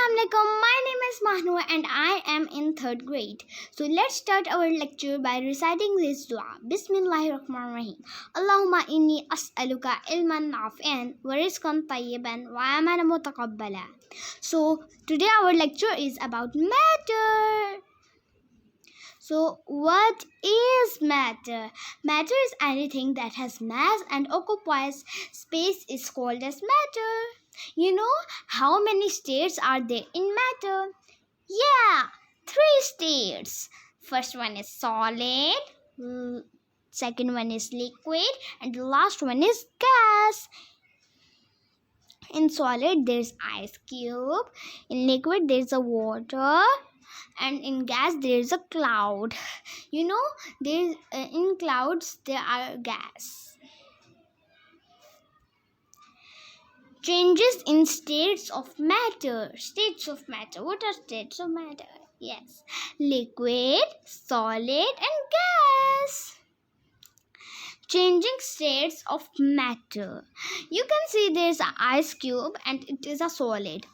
Assalamualaikum. My name is Mahnu and I am in third grade. So let's start our lecture by reciting this dua. Bismillahirrahmanirrahim. Allahumma inni as'aluka ilman nafi'an wa rizqan tayyiban wa amalan mutaqabbala. So today our lecture is about matter. So what is matter? Matter is anything that has mass and occupies space is called as matter. You know how many states are there in matter? Yeah, 3 states. First one is solid, second one is liquid, and the last one is gas. In solid there's ice cube, in liquid there's a water, and in gas there is a cloud. You know, there in clouds there are gas. Changes in states of matter. States of matter. What are states of matter? Yes, liquid, solid, and gas. Changing states of matter. You can see there is an ice cube and it is a solid,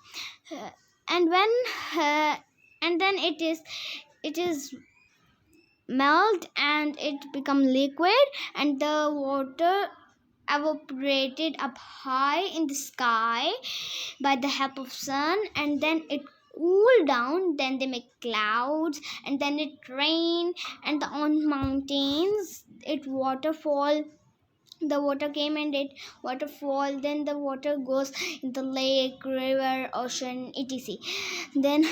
and then it is melt and it become liquid, and the water evaporated up high in the sky by the help of sun, and then it cool down, then they make clouds, and then it rain, and on mountains it waterfall. The water came and it waterfall, then the water goes in the lake, river, ocean, etc. Then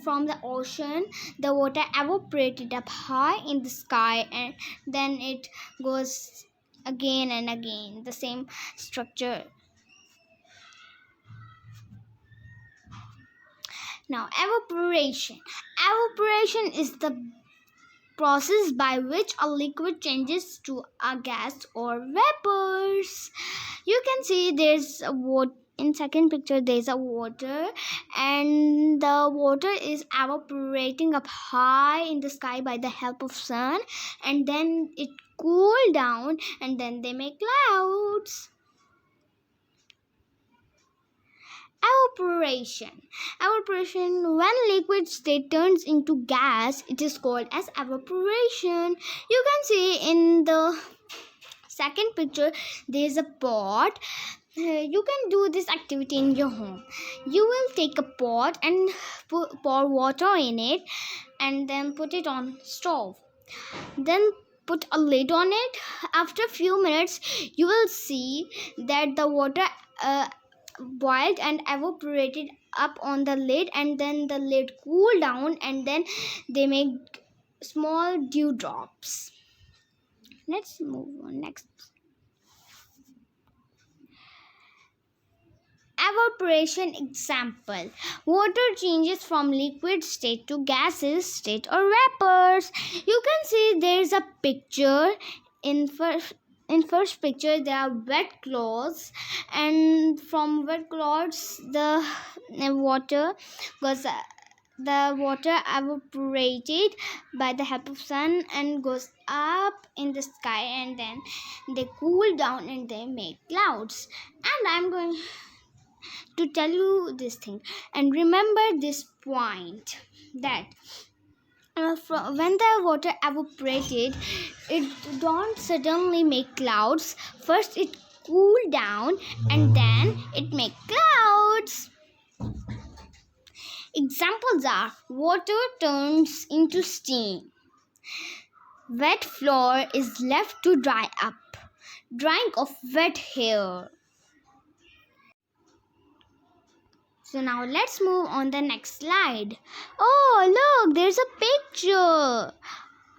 from the ocean the water evaporated up high in the sky, and then it goes again and again, the same structure. Now evaporation is the process by which a liquid changes to a gas or vapors. You can see there's a water. In second picture there's a water, and the water is evaporating up high in the sky by the help of sun, and then it cool down, and then they make clouds. Evaporation, when liquid state turns into gas, it is called as evaporation. You can see in the second picture there is a pot. You can do this activity in your home. You will take a pot and pour water in it, and then put it on stove. Then put a lid on it. After a few minutes you will see that the water boiled and evaporated up on the lid, and then the lid cool down, and then they make small dewdrops. Let's move on next. Evaporation example. Water changes from liquid state to gaseous state or vapors. You can see there is a picture. In first picture there are wet clothes, and from wet clothes the water evaporated by the help of sun and goes up in the sky, and then they cool down and they make clouds. And I'm going to tell you this thing, and remember this point, that when the water evaporated, it don't suddenly make clouds. First it cool down, and then it make clouds. Examples are: water turns into steam, wet floor is left to dry up, drying of wet hair. So now let's move on the next slide. Oh, look, there's a picture.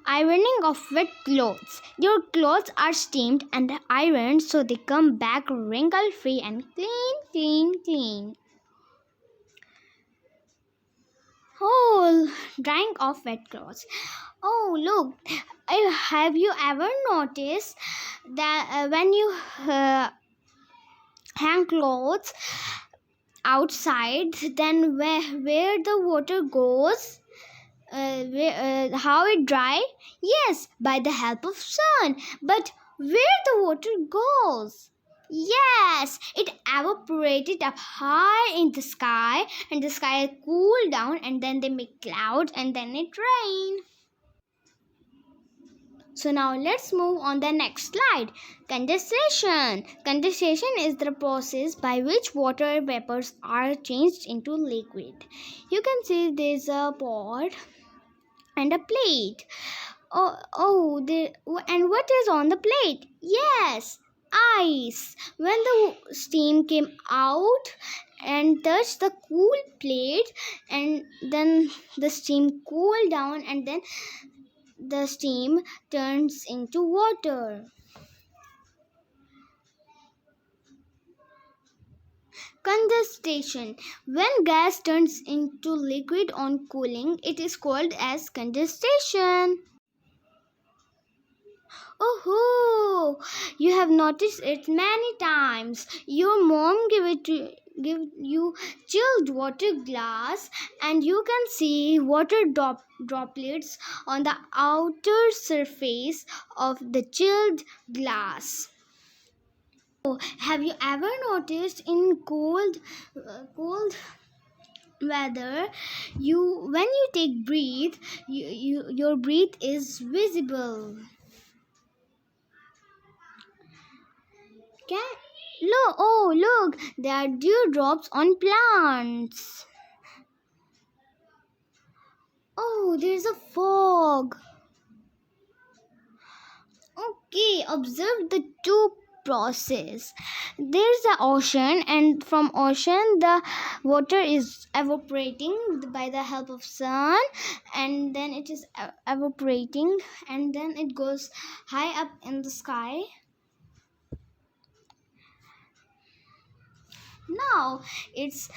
Ironing of wet clothes. Your clothes are steamed and ironed so they come back wrinkle-free and clean. Oh, drying of wet clothes. Oh, look, have you ever noticed that when you hang clothes outside, then where the water goes, how it dry? Yes, by the help of sun. But where the water goes? Yes, it evaporated up high in the sky, and the sky cooled down, and then they make clouds, and then it rained. So now let's move on the next slide. Condensation. Condensation is the process by which water vapors are changed into liquid. You can see there's a pot and a plate. And what is on the plate? Yes, ice. When the steam came out and touched the cool plate, and then the steam cooled down, and then the steam turns into water. Condensation. When gas turns into liquid on cooling, it is called as condensation. Oh, you have noticed it many times. Your mom give you chilled water glass, and you can see water droplets on the outer surface of the chilled glass. Have you ever noticed in cold weather, when you take breath, your breath is visible? Look, there are dewdrops on plants. Oh, there's a fog. Okay, observe the two process. There's the ocean, and from ocean the water is evaporating by the help of sun, and then it is evaporating, and then it goes high up in the sky. Now it's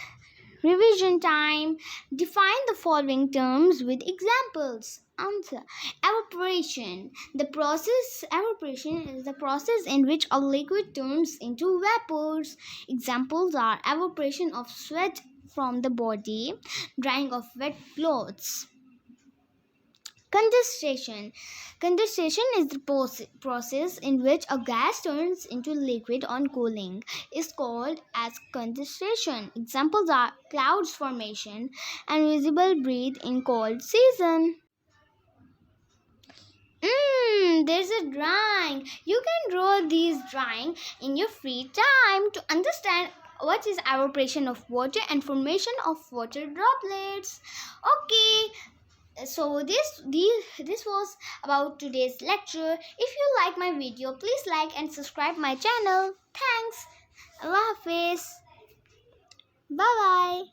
revision time. Define the following terms with examples. Answer. Evaporation. Evaporation is the process in which a liquid turns into vapors. Examples are evaporation of sweat from the body, drying of wet clothes. Condensation. Condensation is the process in which a gas turns into liquid on cooling. Is called as condensation. Examples are clouds formation and visible breath in cold season. There's a drawing. You can draw these drawing in your free time to understand what is evaporation of water and formation of water droplets. Okay, so this was about today's lecture. If you like my video, please like and subscribe my channel. Thanks. Allah Hafiz. Bye bye.